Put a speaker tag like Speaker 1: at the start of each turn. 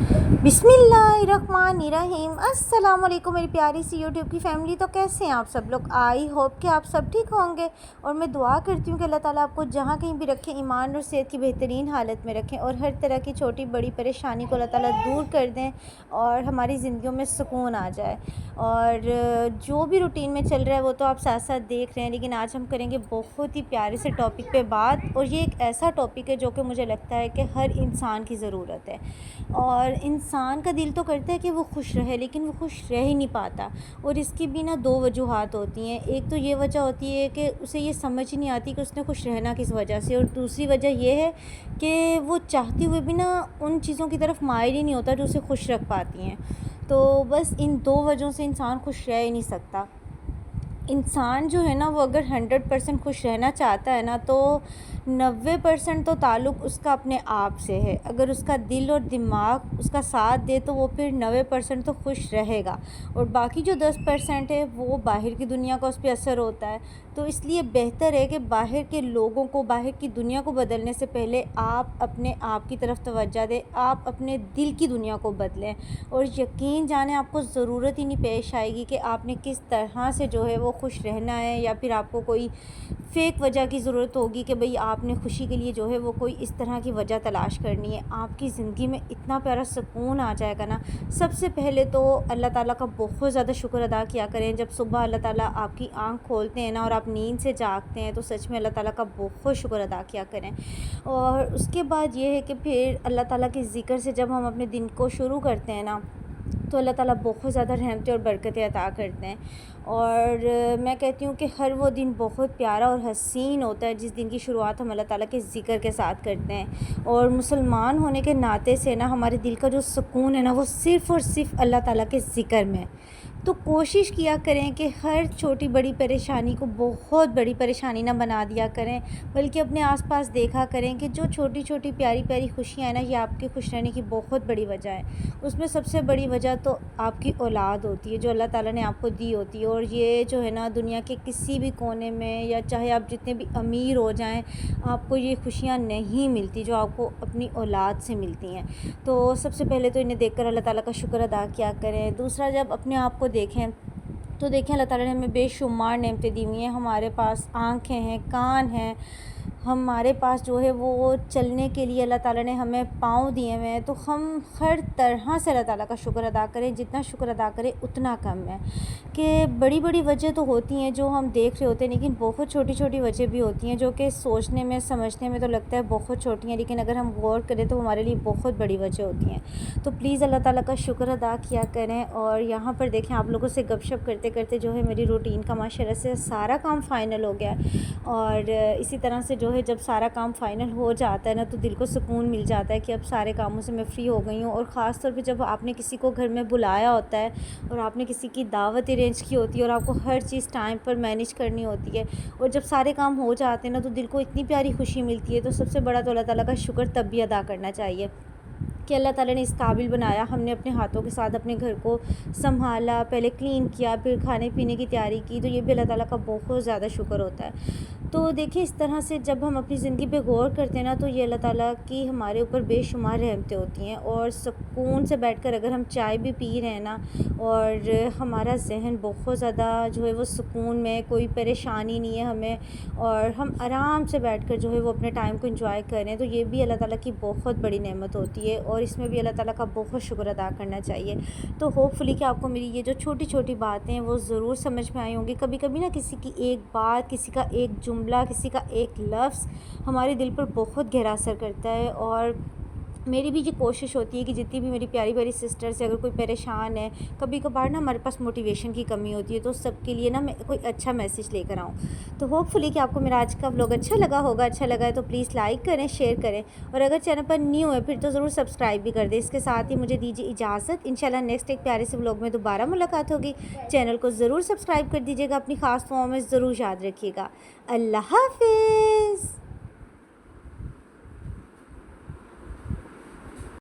Speaker 1: बिस्मिल्लाहिर्रहमानिर्रहीम। अस्सलाम वालेकुम मेरी प्यारी सी यूट्यूब की फ़ैमिली। तो कैसे हैं आप सब लोग? आई होप कि आप सब ठीक होंगे और मैं दुआ करती हूँ कि अल्लाह ताला आपको जहाँ कहीं भी रखें ईमान और सेहत की बेहतरीन हालत में रखें और हर तरह की छोटी बड़ी परेशानी को अल्लाह ताला दूर कर दें और हमारी ज़िंदगियों में सुकून आ जाए। और जो भी रूटीन में चल रहा है वो तो आप साथ साथ देख रहे हैं, लेकिन आज हम करेंगे बहुत ही प्यारे से टॉपिक पे बात। और ये एक ऐसा टॉपिक है जो कि मुझे लगता है कि हर इंसान की ज़रूरत है। और इंसान का दिल तो करता है कि वो खुश रहे, लेकिन वो खुश रह ही नहीं पाता। और इसकी भी ना दो वजूहात होती हैं। एक तो ये वजह होती है कि उसे ये समझ ही नहीं आती कि उसने खुश रहना किस वजह से, और दूसरी वजह ये है कि वो चाहते हुए भी ना उन चीज़ों की तरफ माइल ही नहीं होता जो उसे खुश रख पाती हैं। तो बस इन दो वजहों से इंसान खुश रह ही नहीं सकता। इंसान जो है ना वो अगर 100% खुश रहना चाहता है ना, तो 90% तो ताल्लुक़ उसका अपने आप से है। अगर उसका दिल और दिमाग उसका साथ दे तो वो फिर 90% तो खुश रहेगा, और बाकी जो 10% है वो बाहर की दुनिया का उस पर असर होता है। तो इसलिए बेहतर है कि बाहर के लोगों को, बाहर की दुनिया को बदलने से पहले आप अपने आप की तरफ तवज्जो दें, आप अपने दिल की दुनिया को बदलें। और यकीन जाने आपको ज़रूरत ही नहीं पेश आएगी कि आपने किस तरह से जो है वो खुश रहना है, या फिर आपको कोई फ़ेक वजह की ज़रूरत होगी कि भाई आपने खुशी के लिए जो है वो कोई इस तरह की वजह तलाश करनी है। आपकी ज़िंदगी में इतना प्यारा सुकून आ जाएगा ना। सबसे पहले तो अल्लाह ताला का बहुत ज़्यादा शुक्र अदा किया करें। जब सुबह अल्लाह ताला आपकी आँख खोलते हैं ना और आप नींद से जागते हैं, तो सच में अल्लाह ताला का बहुत शुक्र अदा किया करें। और उसके बाद ये है कि फिर अल्लाह ताला के ज़िक्र से जब हम अपने दिन को शुरू करते हैं ना, तो अल्लाह ताला बहुत ज़्यादा रहमतें और बरकतें अता करते हैं। और मैं कहती हूँ कि हर वो दिन बहुत प्यारा और हसीन होता है जिस दिन की शुरुआत हम अल्लाह ताला के ज़िक्र के साथ करते हैं। और मुसलमान होने के नाते से ना हमारे दिल का जो सुकून है ना वो सिर्फ़ और सिर्फ अल्लाह ताला के ज़िक्र में है। तो कोशिश किया करें कि हर छोटी बड़ी परेशानी को बहुत बड़ी परेशानी ना बना दिया करें, बल्कि अपने आसपास देखा करें कि जो छोटी छोटी प्यारी प्यारी खुशियाँ हैं ना, ये आपके खुश रहने की बहुत बड़ी वजह है। उसमें सबसे बड़ी वजह तो आपकी औलाद होती है जो अल्लाह ताला ने आपको दी होती है। और ये जो है ना दुनिया के किसी भी कोने में, या चाहे आप जितने भी अमीर हो जाएं, आपको ये खुशियाँ नहीं मिलती जो आपको अपनी औलाद से मिलती हैं। तो सबसे पहले तो इन्हें देखकर अल्लाह ताला का शुक्र अदा किया करें। दूसरा, जब अपने आप को देखें तो देखें अल्लाह ताला ने हमें बेशुमार नेमतें दी हुई हैं। हमारे पास आँखें हैं, कान हैं, हमारे पास जो है वो चलने के लिए अल्लाह ताला ने हमें पाँव दिए हुए हैं। तो हम हर तरह से अल्लाह ताला का शुक्र अदा करें। जितना शुक्र अदा करें उतना कम है। कि बड़ी बड़ी वजह तो होती हैं जो हम देख रहे होते हैं, लेकिन बहुत छोटी छोटी वजह भी होती हैं जो कि सोचने में समझने में तो लगता है बहुत छोटी हैं, लेकिन अगर हम गौर करें तो हमारे लिए बहुत बड़ी वजह होती हैं। तो प्लीज़ अल्लाह ताला का शुक्र अदा किया करें। और यहाँ पर देखें, आप लोगों से गपशप करते करते जो है मेरी रूटीन का माशाल्लाह से सारा काम फ़ाइनल हो गया है। और इसी तरह से जो है जब सारा काम फ़ाइनल हो जाता है ना, तो दिल को सुकून मिल जाता है कि अब सारे कामों से मैं फ़्री हो गई हूँ। और ख़ास तौर पे जब आपने किसी को घर में बुलाया होता है और आपने किसी की दावत अरेंज की होती है और आपको हर चीज़ टाइम पर मैनेज करनी होती है, और जब सारे काम हो जाते हैं ना, तो दिल को इतनी प्यारी खुशी मिलती है। तो सबसे बड़ा तो अल्लाह ताला का शुक्र तब भी अदा करना चाहिए कि अल्लाह ताला ने इस काबिल बनाया। हमने अपने हाथों के साथ अपने घर को संभाला, पहले क्लीन किया, फिर खाने पीने की तैयारी की, तो ये भी अल्लाह ताला का बहुत ज़्यादा शुक्र होता है। तो देखिए, इस तरह से जब हम अपनी ज़िंदगी पे गौर करते हैं ना, तो ये अल्लाह ताला की हमारे ऊपर बेशुमार रहमतें होती हैं। और सुकून से बैठकर अगर हम चाय भी पी रहे हैं ना, और हमारा जहन बहुत ज़्यादा जो है वो सुकून में, कोई परेशानी नहीं है हमें, और हम आराम से बैठकर जो है वो अपने टाइम को एंजॉय कर रहे हैं, तो ये भी अल्लाह ताला की बहुत बड़ी नेमत होती है। और इसमें भी अल्लाह ताला का बहुत शुक्र अदा करना चाहिए। तो होपफुली कि आपको मेरी ये जो छोटी छोटी बातें हैं वो ज़रूर समझ में आई होंगी। कभी कभी ना किसी की एक बात, किसी का एक जुमला, किसी का एक लफ्ज़ हमारे दिल पर बहुत गहरा असर करता है। और मेरी भी ये कोशिश होती है कि जितनी भी मेरी प्यारी प्यारी सिस्टर्स है, अगर कोई परेशान है, कभी कभार ना हमारे पास मोटिवेशन की कमी होती है, तो सबके लिए ना मैं कोई अच्छा मैसेज लेकर आऊँ। तो होपफुली कि आपको मेरा आज का व्लॉग अच्छा लगा होगा। अच्छा लगा है तो प्लीज़ लाइक करें, शेयर करें, और अगर चैनल पर न्यू है फिर तो ज़रूर सब्सक्राइब भी कर दें। इसके साथ ही मुझे दीजिए इजाज़त। इंशाल्लाह नेक्स्ट एक प्यारे से व्लॉग में दोबारा मुलाकात होगी। चैनल को ज़रूर सब्सक्राइब कर दीजिएगा, अपनी ख़ास दुआओं में ज़रूर याद रखिएगा। अल्लाह हाफिज़।